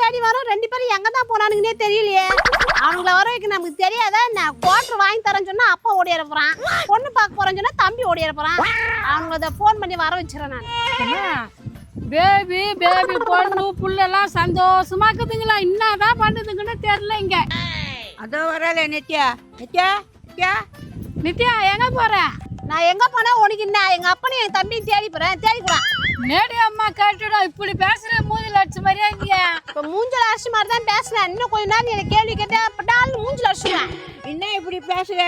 தேடி வரோம், 2 பேரும் எங்க தான் போனானுங்கன்னே தெரியலையே. அவங்கள வர வைக்க நமக்கு தெரியாதா? நான் குவார்டர் வாங்கி தரேன்னு சொன்னா அப்பா ஓடிற போறான், பொண்ணு பார்க்க போறேன்னு சொன்னா தம்பி ஓடிற போறான். அவங்கள ஃபோன் பண்ணி வர வச்சிடறேன் நான். பேபி பேபி பொண்ணு புள்ளெல்லாம் சந்தோஷமா இருக்குதுங்களா? என்னதான் பண்ணுதுங்கன்னு தெரியல இங்க. அதான் வராத நித்யா. நித்யா நித்யா நித்யா எங்க போற? நான் எங்க போனா உனக்கு என்ன? எங்க அப்பனையும் என் தம்பியும் தேடி போறேன், தேடிக்குறான். நேடி அம்மா கேட்டுடும் இப்படி பேசுற மூஞ்சில அடிச்ச மாதிரியா இருக்கிய? இப்ப மூஞ்சல் அரிசி மாதிரி தான் பேசுனேன். இன்னும் கொஞ்ச நேரம் நீ எனக்கு கேள்வி கேட்டா பட்டாலும் மூஞ்சல் அரிசிடுவேன். என்ன இப்படி பேசுற?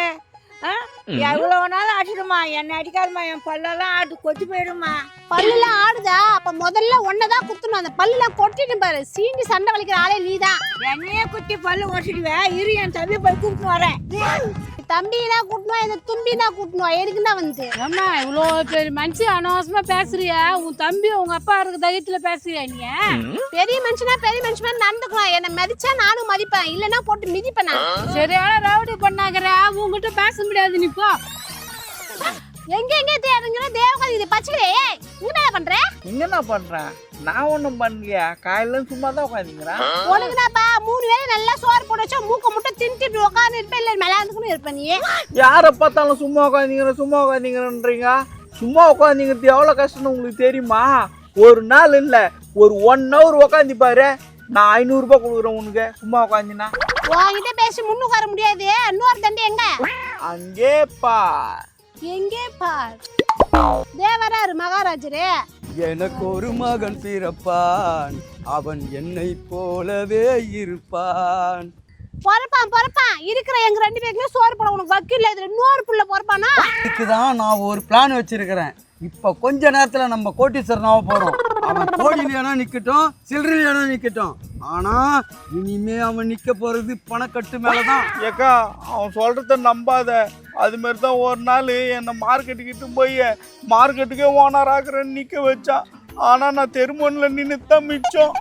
எவ்வளவு நாள் அடிச்சிடுமா? என்ன அடிக்காதமா, என் பல்லெல்லாம் ஆடு கொத்தி போயிடுமா. பல்லுலாம் ஆடுதா? அப்ப முதல்ல ஒன்னதான் குத்தணும். அந்த பல்லுலாம் கொட்டிட்டு பாரு, சீண்டி சண்டை வலிக்கிற ஆளே நீதான். என்னையே குத்தி பல்லு ஓட்டிடுவேன். இரு, என் தம்பி போய் கூப்பிட்டு வரேன். தம்பினா கூட்டணும், இந்த தும்பினா கூட்டணும். எதுக்குன்னா வந்து அம்மா இவ்வளோ பெரிய மனுஷன் அனாவசியமா பேசுறிய? உன் தம்பி உங்க அப்பா இருக்க தைரியத்துல பேசுறியா நீ? பெரிய மனுஷனா பெரிய மனுஷன் மாதிரி நடந்துக்கலாம். என்ன மதிச்சா நானும் மதிப்பேன், இல்லன்னா போட்டு மிதிப்பேன். சரியான ரவுடி பண்ணாங்கற, உங்ககிட்ட பேச முடியாது. நீ போ. எங்க எங்க தேடுங்கிற தேவகாதி இது பச்சையே. என்ன பண்ற? என்ன பண்றேன்? நான் ஒண்ணும் பண்ணலையா, காலையில சும்மா தான் உட்காந்துக்கிறேன். உனக்குதாப்பா 3 வேளை நல்லா சோறு போட்டு வச்சா மூக்க முட்டை தின்னுட்டு உட்காந்து இருப்பேன், இல்ல மேலாந்துக்குன்னு இருப்ப நீ. யாரை பார்த்தாலும் சும்மா உட்காந்துக்கிறேன்றீங்க. சும்மா உட்காந்துங்கிறது எவ்வளவு கஷ்டம்னு உங்களுக்கு தெரியுமா? ஒரு நாள் இல்ல, ஒரு 1 hour உட்காந்து பாரு, நான் 500 ரூபாய் கொடுக்குறேன் உனக்கு சும்மா உட்காந்துனா. உன்கிட்ட பேசி முன்னுக்கு வர முடியாது. இன்னொரு தண்டி எங்க? அங்கே பார். எங்கே பார்? தேவராரு மகாராஜரே. எனக்கு ஒரு மகன் பிறப்பான், அவன் என்னை போலவே இருப்பான். பொறப்பான் இருக்கிற எங்க 2 பேருக்குமே சோறு போட உனக்கு வக்கீல். இதுல இன்னொரு புள்ள பொறப்பானா? இதுக்குதான் நான் ஒரு பிளான் வச்சிருக்கிறேன். இப்ப கொஞ்ச நேரத்துல நம்ம கோட்டீஸ்வரனாக போறோம். அவன் கோடியிலேனா நிக்கட்டும், சில்லறையிலேனா நிக்கட்டும். ஆனா இனிமே அவன் நிக்க போறது பணக்கட்டு மேலதான். ஏக்கா, அவன் சொல்றத நம்பாத. அது மாதிரி தான் ஒரு நாள் என்னை மார்க்கெட்டுக்கிட்டு போய் மார்க்கெட்டுக்கே ஓனர் ஆக்குறேன்னு நிற்க வச்சான். ஆனால் நான் தெருமோனில் நின்று தான் மிச்சம்.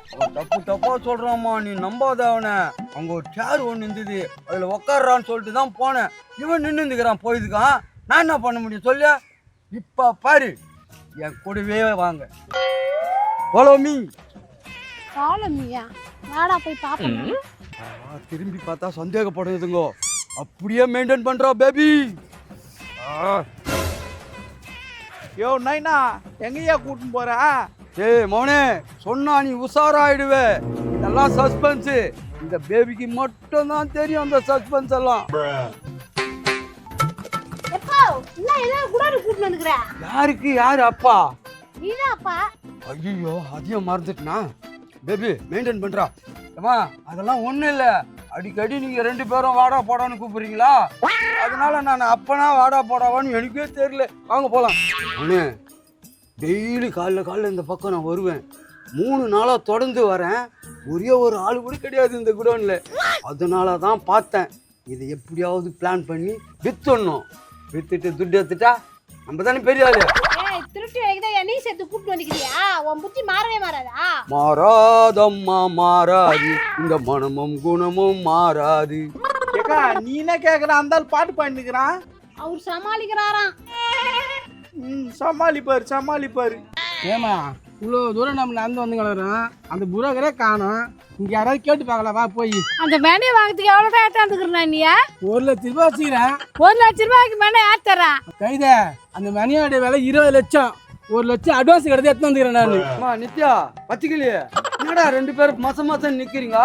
தப்பா சொல்றாமா, நீ நம்பாத அவனை. அங்க ஒரு சேர் ஒன்று இருந்தது, அதுல உக்காடுறான்னு சொல்லிட்டு தான் போனேன். இவன் நின்றுக்கிறான், போயிருக்கான். நான் என்ன பண்ண முடியும் சொல்லு? இப்ப பாரு, என் கூடவே வாங்க. Follow me. காலமியா வாடா போய் பாப்போம். திரும்பி பார்த்தா சந்தேகப்படுதுங்கோ. அப்படியே மெயின்டைன் பண்றா பேபி. யோ நைனா, எங்கேயா கூட்டின்னு போற? ஏய் மௌனே, சொன்னா நீ உஷாராயிடுவே. இதெல்லாம் சஸ்பென்ஸ். இந்த பேபிக்கு மட்டும் தான் தெரியும் அந்த சஸ்பென்ஸ் எல்லாம். எப்போ என்ன கூட கூட்டிட்டு வந்துக்கற? யாருக்கு யாரு அப்பா? நீதான் அப்பா. ஐயோ, அதையும் மறந்துட்டனா? பேபி மெயின்டைன் பண்றா. அம்மா அதெல்லாம் ஒண்ணும் இல்ல. அடிக்கடி நீங்க 2 பேரும் வாடா போடான்னு கூப்பிடுறீங்களா, அதனால நான் அப்பனா வாடா போடாவான்னு எனக்கே தெரியல. வாங்க போலாம். ஒண்ணு டெய்லி காலைல இந்த பக்கம் நான் வருவேன். 3 நாளா தொடர்ந்து வரேன். ஒரே ஒரு ஆளு கூட கிடையாது இந்த குடோன்ல. அதனால தான் பார்த்தேன், இதை எப்படியாவது பிளான் பண்ணி வித்துடணும். வித்துட்டு துட்டு எடுத்துட்டா நம்ம தானே பெரிய ஆளு. திருட்டு வேலைக்கு தான் என்னையும் சேர்த்து கூப்பிட்டு வந்துக்கிறியா? உன் புத்தி மாறவே மாறாதா? மாறாதம்மா மாறாது, இந்த மனமும் குணமும் மாறாது. ஏக்கா, நீ என்ன கேட்குற? அந்த பாட்டு பாடினுக்கிறான். அவர் சமாளிக்கிறாராம். சமாளிப்பாரு. ஏமா இவ்வளோ தூரம் நம்ம நடந்து வந்து கிளறோம், அந்த புரோக்கரே காணோம். இங்க யாராவது கேட்டு பார்க்கலாம், வா போய். அந்த மேனையை வாங்கறதுக்கு எவ்வளவு ஏத்தாந்துக்கிறா நீ? 1 லட்ச ரூபாய் வச்சுக்கிறேன். 1 லட்ச ரூபாய்க்கு மேலே ஏத்தரா கைத அந்த மணியோட விலை 20 லட்சம். 1 லட்சம் அட்வான்ஸ் கிடந்து எடுத்து வந்துக்கிறேன் நான். அம்மா நித்யா, பத்திக்கலையே என்னடா 2 பேரும் மாசம் நிக்கிறீங்க?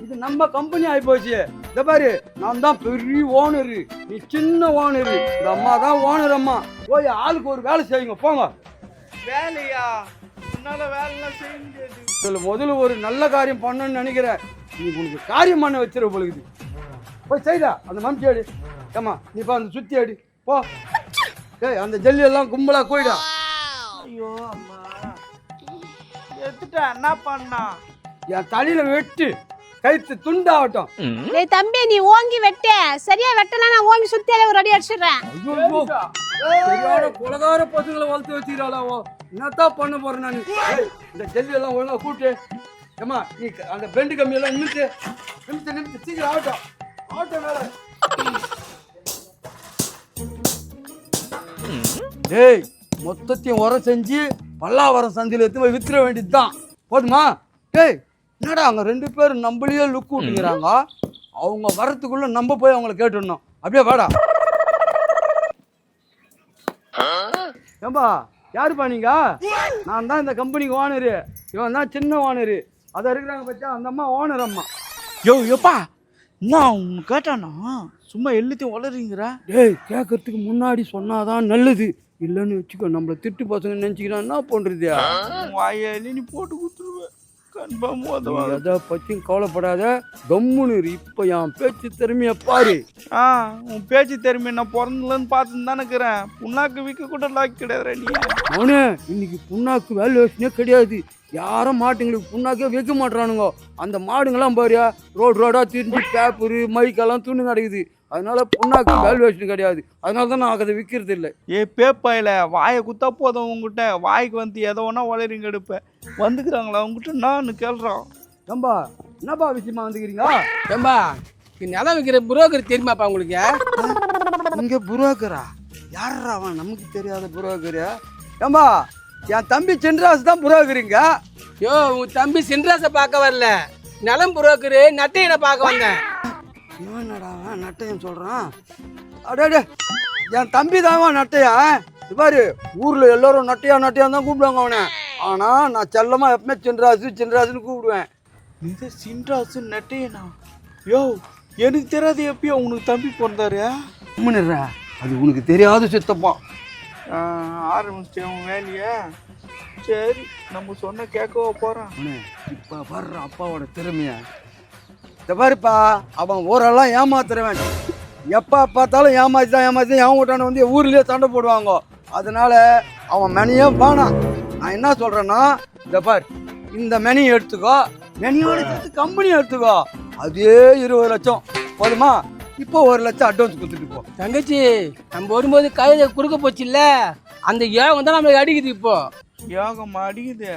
இது நம்ம கம்பெனி ஆகி போச்சு. இந்த பாரு, நான் தான் பெரிய ஓனரு, நீ சின்ன ஓனரு. இந்த அம்மா தான் ஓனர். அம்மா போய் ஆளுக்கு ஒரு வேலை செய்யுங்க, போங்க. வேலையா? உன்னால வேலைலாம் செய்ய முடியாது. இதுல முதல்ல ஒரு நல்ல காரியம் பண்ணணும்னு நினைக்கிறேன். நீ உனக்கு காரியம் பண்ண வச்சிரு பொழுது. போய் செய்தா அந்த மம்டி அடி. ஏமா நீ பா அந்த சுத்தி அடி போ. ஏய், அந்த ஜல்லி எல்லாம் கும்பலா போயிடா. ஐயோ அம்மா, எடுத்துட்டா என்ன பண்ணா? என் தலையில வெட்டு, கைத்து துண்டாகட்டும். டேய் தம்பி, நீ ஓங்கி வெட்ட. சரியா வெட்டலாம், நான் ஓங்கி சுத்தியாலே ஒரு அடி அடிச்சிடுறேன். ஐயோ, சரியான கொலகார பசங்களை வளர்த்து வச்சுக்கிறாளாவோ. என்னத்தான் பண்ண போறேன் நான்? இந்த ஜல்லி எல்லாம் ஒழுங்கா கூட்டு. ஏமா நீ அந்த பெண்டு கம்மி எல்லாம் நிமித்து சீக்கிரம் ஆகட்டும் வேலை. டேய், மொத்தத்தையும் உரம் செஞ்சு பல்லாவரம் சந்தையில் எடுத்து போய் வித்துற வேண்டியதுதான். போதுமா? டேய், என்னடா அங்க 2 பேரும் நம்மளையே லுக் விட்டுக்கிறாங்க. அவங்க வரத்துக்குள்ள நம்ம போய் அவங்கள கேட்டுடணும். அப்படியே வாடா. ஏம்பா யாருப்பா நீங்க? நான் தான் இந்த கம்பெனிக்கு ஓனரு. இவன் தான் சின்ன ஓனரு. அதை இருக்கிறாங்க பச்சா, அந்த அம்மா ஓனர் அம்மா. யோ எப்பா நான் உன் கேட்டானா சும்மா எல்லாத்தையும் வளருங்கிறா. டேய் கேட்கறதுக்கு முன்னாடி சொன்னாதான் நல்லது. இல்லைன்னு வச்சுக்கோ நம்மள திட்டு பசங்க நினைச்சுக்கிறான். என்ன பண்றது? வாயாலே நீ போட்டு கொடுத்துருவேன் கன்ஃபார்ம். எதை பத்தியும் கவலைப்படாத, கம்முன்னு இரு. இப்ப என் பேச்சு திறமைய பாரு. உன் பேச்சு திறமை நான் பிறந்தலன்னு பார்த்துன்னு தானே இருக்கிறேன். புண்ணாக்கு விற்க கூட லாக் கிடையாது நீ. அவனே இன்னைக்கு புண்ணாக்கு வேல்யூஷனே கிடையாது. யாரும் மாட்டுங்களுக்கு புண்ணாக்கே வைக்க மாட்டானுங்க. அந்த மாடுங்கெல்லாம் பாரு ரோடா திரிஞ்சு பேப்பரு மைக்கெல்லாம் துணி கிடக்குது. அதனால புண்ணாக்கு வேல்யூஷன் கிடையாது. அதனால தான் நான் அதை விற்கிறது இல்லை. பேப்பாயில வாயை குத்தா போதும். உங்ககிட்ட வாய்க்கு வந்து எதோ ஒன்றா வளரிங்க எடுப்பேன். வந்துக்கிறாங்களா உங்ககிட்ட நான் கேள்றான். ஏம்பா என்னப்பா விஷயமா வந்துக்கிறீங்க? ஏம்பா நிலம் விற்கிற புரோக்கர் தெரியுமாப்பா உங்களுக்கு? இங்க புரோக்கரா? யாரா அவன்? நமக்கு தெரியாத புரோக்கரா? ஏம்பா என் தம்பி சென்றாஸ் தான் புரோக்கருங்க. யோ உன் தம்பி சென்ட்ராஸை பார்க்க வரல, நிலம் புரோக்கரு நட்டையனை பார்க்க வந்தேன். இவன் என்னடா நட்டையன் சொல்றான்? அடே என் தம்பி தான் நட்டையா. இது பாரு ஊர்ல எல்லாரும் நட்டையா தான் கூப்பிடுவாங்க அவனை. ஆனா நான் செல்லமா எப்பவுமே சென்றாசுன்னு கூப்பிடுவேன். இது சின்ராசு நெட்டையனா? யோ எனக்கு தெரியாது. எப்பயோ உனக்கு தம்பி பிறந்தாரு? முன்னுறா அது உனக்கு தெரியாத சித்தப்பா. ஆரம்பிச்சிட்டேன் உன் வேலையை. சரி நம்ம சொன்ன கேட்கவா போறான். இப்ப வர்ற அப்பாவோட திறமைய இந்த பாருப்பா. அவன் ஊரெல்லாம் ஏமாத்துறவன். எப்போ பார்த்தாலும் ஏமாத்தி எவன் விட்டான வந்து ஊர்லேயே சண்டை போடுவாங்க. அதனால அவன் மெனியே வேணாம். நான் என்ன சொல்கிறேன்னா, இந்த பார் இந்த மெனியை எடுத்துக்கோ, மெனியோட சேர்த்து கம்பெனி எடுத்துக்கோ. அதே 20 லட்சம் போதுமா? இப்போ 1 லட்சம் அட்வான்ஸ் கொடுத்துட்டு போ. தங்கச்சி நம்ம வரும்போது கையில குறுக்க போச்சு இல்ல, அந்த யோகம் தான் நம்மளுக்கு அடிக்குது. இப்போ யோகம் அடிக்குது.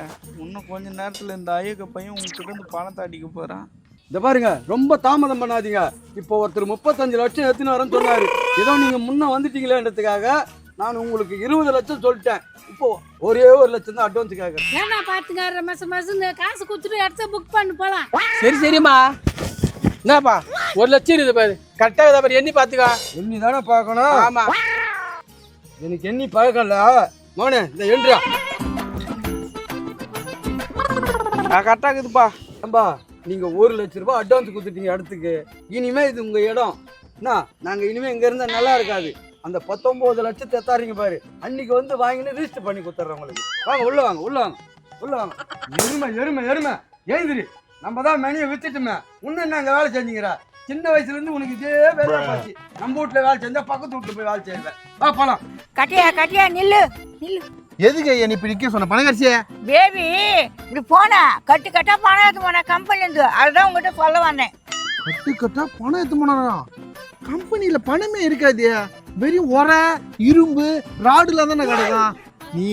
இன்னும் கொஞ்ச நேரத்தில் இந்த ஐயக்க பையன் உங்ககிட்ட இருந்து பணத்தை அடிக்க போகிறான். இந்த பாருங்க ரொம்ப தாமதம் பண்ணாதீங்க. இப்போ ஒருத்தர் 35 லட்சம் எடுத்துன்னு வரேன்னு சொன்னாரு. ஏதோ நீங்க முன்ன வந்துட்டீங்களேன்றதுக்காக நான் உங்களுக்கு 20 லட்சம் சொல்லிட்டேன். இப்போ ஒரே 1 லட்சம் தான் அட்வான்ஸ் கேட்கறேன். ஏன்னா பாத்துக்கார மாசம் இந்த காசு கொடுத்துட்டு இடத்த புக் பண்ணி போலாம். சரிம்மா. என்னப்பா 1 லட்சம் இருக்குது பாரு, கரெக்டாக பாரு, எண்ணி பார்த்துக்கா. எண்ணி தானே பார்க்கணும். ஆமா எனக்கு எண்ணி பழக்கம்ல மோனே. இந்த எண்ணியா கரெக்டாக இருக்குதுப்பா. ஏம்பா நீங்க 1 லட்ச ரூபாய் அட்வான்ஸ் கொடுத்துட்டீங்க இடத்துக்கு. இனிமே இது உங்க இடம். என்ன நாங்க இனிமே இங்க இருந்தா நல்லா இருக்காது. அந்த 19 லட்சத்தை எத்தாரிங்க பாரு, அன்னைக்கு வந்து வாங்கினு ரிஜிஸ்டர் பண்ணி கொடுத்துட்றேன் உங்களுக்கு. வாங்க உள்ள வாங்க. எருமை எழுந்திரி. நம்ம தான் மெனியை வித்துட்டுமே. இன்னும் என்ன அங்கே வேலை செஞ்சுங்கிற? சின்ன வயசுல இருந்து உனக்கு இதே வேலையா போச்சு. நம்ம வீட்டுல வேலை செஞ்சா பக்கத்து வீட்டுல போய் வேலை செய்வேன். வா போலாம். கட்டியா நில்லு. எதுக்கு நீ இப்படி நிக்க சொன்ன பணக்காட்சியே? பேபி இப்படி போனா கட்டா பணம் எடுத்து போன கம்பெனிலேருந்து. அதுதான் உங்ககிட்ட சொல்ல வந்தேன். கட்டா பணம் எடுத்து போனா கம்பெனியில பணமே இருக்காது. வெறும் உரை இரும்பு ராடுல தானே கிடக்கும். நீ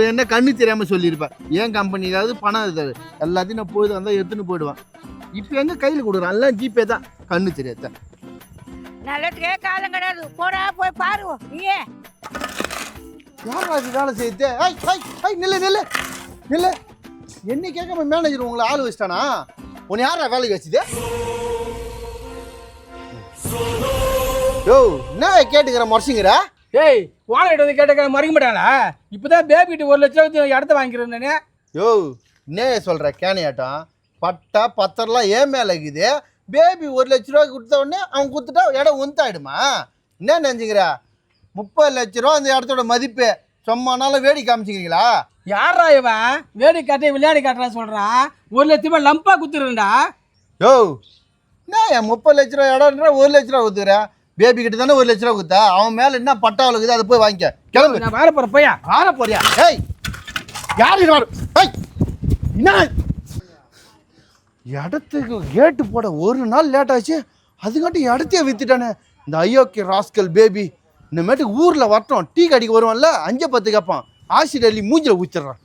என்ன கண்ணு தெரியாம சொல்லியிருப்ப. ஏன் கம்பெனிலாவது பணம் இருக்காது. எல்லாத்தையும் நான் போய் வந்தா எடுத்துன்னு போயிடுவேன். இப்போ எங்க கையில் கொடுக்குறான்? எல்லாம் ஜிபே தான். கண்ணு தெரியாத நல்லதுக்கே காலம் கிடையாது. போடா போய் பாரு. நீயே யாரா இது வேலை செய்யுது? நில்லு. என்ன கேட்காம மேனேஜர் உங்களை ஆள் வச்சிட்டானா? உன்னை யாரா வேலைக்கு வச்சுது? யோ என்ன கேட்டுக்கிற முறைச்சிங்கிற? ஏய் வாங்கிட்டு வந்து கேட்ட மறைக்க மாட்டாங்களா? இப்போதான் பேபி கிட்ட 1 லட்சம் இடத்த வாங்கிக்கிறேன் நானே. யோ என்ன சொல்ற கேனையாட்டம்? பட்டா பத்தரெல்லாம் ஏன் மேலே இருக்குது. பேபி 1 லட்ச ரூபாய்க்கு கொடுத்த உடனே அவன் கொடுத்துட்டா இடம் ஒந்தாயிடுமா? என்ன நினைச்சுக்கிற? 30 லட்ச ரூபா அந்த இடத்தோட மதிப்பு. சும்மானாலும் வேடி காமிச்சிக்கிறீங்களா? யாரா இவன் வேடி காட்டி விளையாடி காட்டுறான்னு சொல்றான்? 1 லட்ச ரூபாய் லம்பா குத்துறேன்டா. யோ என்ன 30 லட்ச ரூபா இடம்ன்ற 1 லட்ச ரூபா கொடுத்துக்கிற? பேபி கிட்ட தானே 1 லட்ச ரூபா கொடுத்தா. அவன் மேல என்ன பட்டா இருக்குது, அதை போய் வாங்கிக்க. கிளம்பு. நான் வார போறேன். போயா ஆற போறியா? ஏய் யார் இது? என்ன இடத்துக்கு கேட்டு போட 1 நாள் லேட் ஆச்சு. அதுக்காட்டி இடத்தையே வித்துட்டானே இந்த ஐயோக்கி ராஸ்கல் பேபி. இனிமேட்டுக்கு ஊரில் வரட்டும், டீ கடைக்கு வருவான்ல, 5-10 கேட்பான். ஆசிட் அள்ளி மூஞ்சில் ஊச்சிட்றான்.